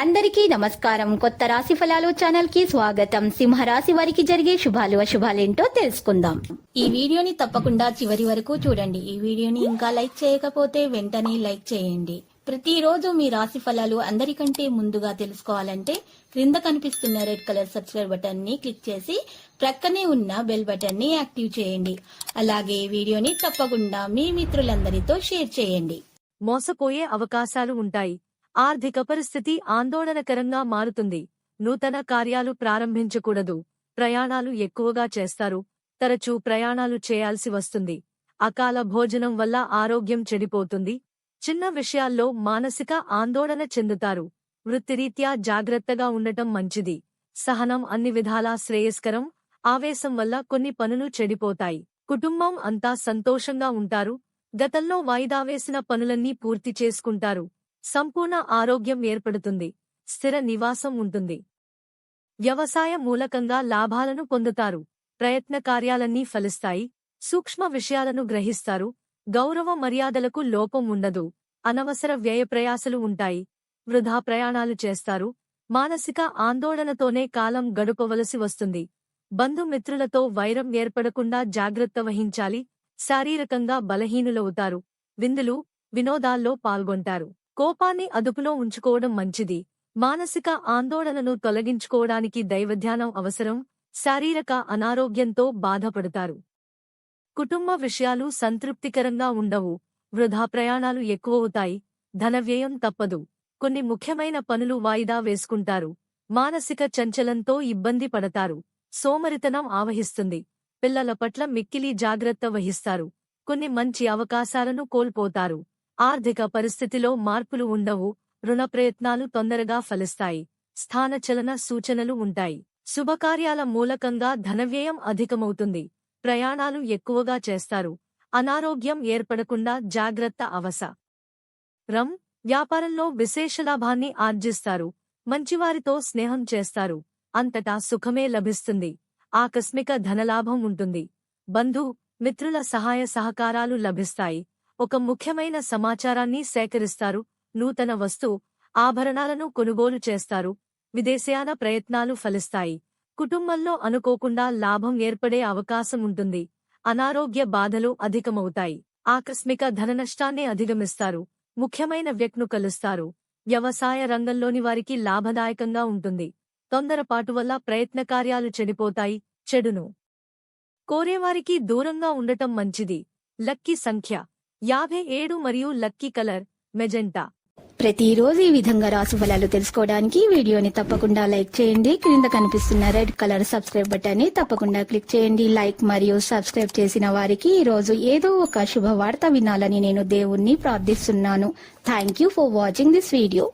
అందరికీ నమస్కారం. కొత్త రాశి ఫలాలు ఛానల్ కి స్వాగతం. సింహరాశి వారికి జరిగే శుభాలు అశుభాలేంటో తెలుసుకుందాం. ఈ వీడియోని తప్పకుండా చివరి వరకు చూడండి. ఈ వీడియోని ఇంకా లైక్ చేయకపోతే వెంటనే లైక్ చేయండి. ప్రతిరోజు మీ రాశి ఫలాలు అందరికంటే ముందుగా తెలుసుకోవాలంటే క్రింద కనిపిస్తున్న రెడ్ కలర్ సబ్స్క్రైబ్ బటన్ ని క్లిక్ చేసి ప్రక్కనే ఉన్న బెల్ బటన్ ని యాక్టివ్ చేయండి. అలాగే వీడియోని తప్పకుండా మీ మిత్రులందరితో షేర్ చేయండి. మోసపోయే అవకాశాలు ఉంటాయి. ఆర్థిక పరిస్థితి ఆందోళనకరంగా మారుతుంది. నూతన కార్యాలు ప్రారంభించకూడదు. ప్రయాణాలు ఎక్కువగా చేస్తారు. తరచూ ప్రయాణాలు చేయాల్సి వస్తుంది. అకాల భోజనం వల్ల ఆరోగ్యం చెడిపోతుంది. చిన్న విషయాల్లో మానసిక ఆందోళన చెందుతారు. వృత్తిరీత్యా జాగ్రత్తగా ఉండటం మంచిది. సహనం అన్ని విధాలా శ్రేయస్కరం. ఆవేశం వల్ల కొన్ని పనులు చెడిపోతాయి. కుటుంబం అంతా సంతోషంగా ఉంటారు. గతంలో వాయిదా వేసిన పనులన్నీ పూర్తి చేసుకుంటారు. సంపూర్ణ ఆరోగ్యం ఏర్పడుతుంది. స్థిర నివాసం ఉంటుంది. వ్యవసాయ మూలకంగా లాభాలను పొందుతారు. ప్రయత్న కార్యాలన్నీ ఫలిస్తాయి. సూక్ష్మ విషయాలను గ్రహిస్తారు. గౌరవ మర్యాదలకు లోపం ఉండదు. అనవసర వ్యయప్రయాసలు ఉంటాయి. వృధా ప్రయాణాలు చేస్తారు. మానసిక ఆందోళనతోనే కాలం గడపవలసి వస్తుంది. బంధుమిత్రులతో వైరం ఏర్పడకుండా జాగ్రత్త వహించాలి. శారీరకంగా బలహీనులవుతారు. విందులు, వినోదాల్లో పాల్గొంటారు. కోపాన్ని అదుపులో ఉంచుకోవడం మంచిది. మానసిక ఆందోళనను తొలగించుకోవడానికి దైవధ్యానం అవసరం. శారీరక అనారోగ్యంతో బాధపడతారు. కుటుంబ విషయాలు సంతృప్తికరంగా ఉండవు. వృధా ప్రయాణాలు ఎక్కువవుతాయి. ధనవ్యయం తప్పదు. కొన్ని ముఖ్యమైన పనులు వాయిదా వేసుకుంటారు. మానసిక చంచలంతో ఇబ్బంది పడతారు. సోమరితనం ఆవహిస్తుంది. పిల్లల పట్ల మిక్కిలి జాగ్రత్త వహిస్తారు. కొన్ని మంచి అవకాశాలను కోల్పోతారు. ఆర్థిక పరిస్థితిలో మార్పులు ఉండవు. రుణ ప్రయత్నాలు తొందరగా ఫలిస్తాయి. స్థానచలన సూచనలు ఉంటాయి. శుభకార్యాల మూలకంగా ధనవ్యయం అధికమవుతుంది. ప్రయాణాలు ఎక్కువగా చేస్తారు. అనారోగ్యం ఏర్పడకుండా జాగ్రత్త అవసరం. వ్యాపారంలో విశేష లాభాన్ని ఆర్జిస్తారు. మంచివారితో స్నేహం చేస్తారు. అంతటా సుఖమే లభిస్తుంది. ఆకస్మిక ధనలాభం ఉంటుంది. బంధు మిత్రుల సహాయ సహకారాలు లభిస్తాయి. ఒక ముఖ్యమైన సమాచారాన్ని సేకరిస్తారు. నూతన ఆభరణాలను కొనుగోలు చేస్తారు. విదేశయాన ప్రయత్నాలు ఫలిస్తాయి. కుటుంబంలో అనుకోకుండా లాభం ఏర్పడే అవకాశం ఉంటుంది. అనారోగ్య బాధలు అధికమవుతాయి. ఆకస్మిక ధననష్టాన్ని అధిగమిస్తారు. ముఖ్యమైన వ్యక్తిను కలుస్తారు. వ్యవసాయ రంగంలోని వారికి లాభదాయకంగా ఉంటుంది. తొందరపాటు వల్ల ప్రయత్న కార్యాలు చెడిపోతాయి. చెడును కోరేవారికి దూరంగా ఉండటం మంచిది. లక్కీ సంఖ్య 57 మరియు లక్కీ కలర్ మెజెంటా. ప్రతిరోజు ఈ విధంగా రాశి ఫలాలు తెలుసుకోవడానికి వీడియోని తప్పకుండా లైక్ చేయండి. క్రింద కనిపిస్తున్న రెడ్ కలర్ సబ్స్క్రైబ్ బటన్ ని తప్పకుండా క్లిక్ చేయండి. లైక్ మరియు సబ్స్క్రైబ్ చేసిన వారికి ఈ రోజు ఏదో ఒక శుభవార్త వినాలని నేను దేవుణ్ణి ప్రార్థిస్తున్నాను. Thank you for watching this video.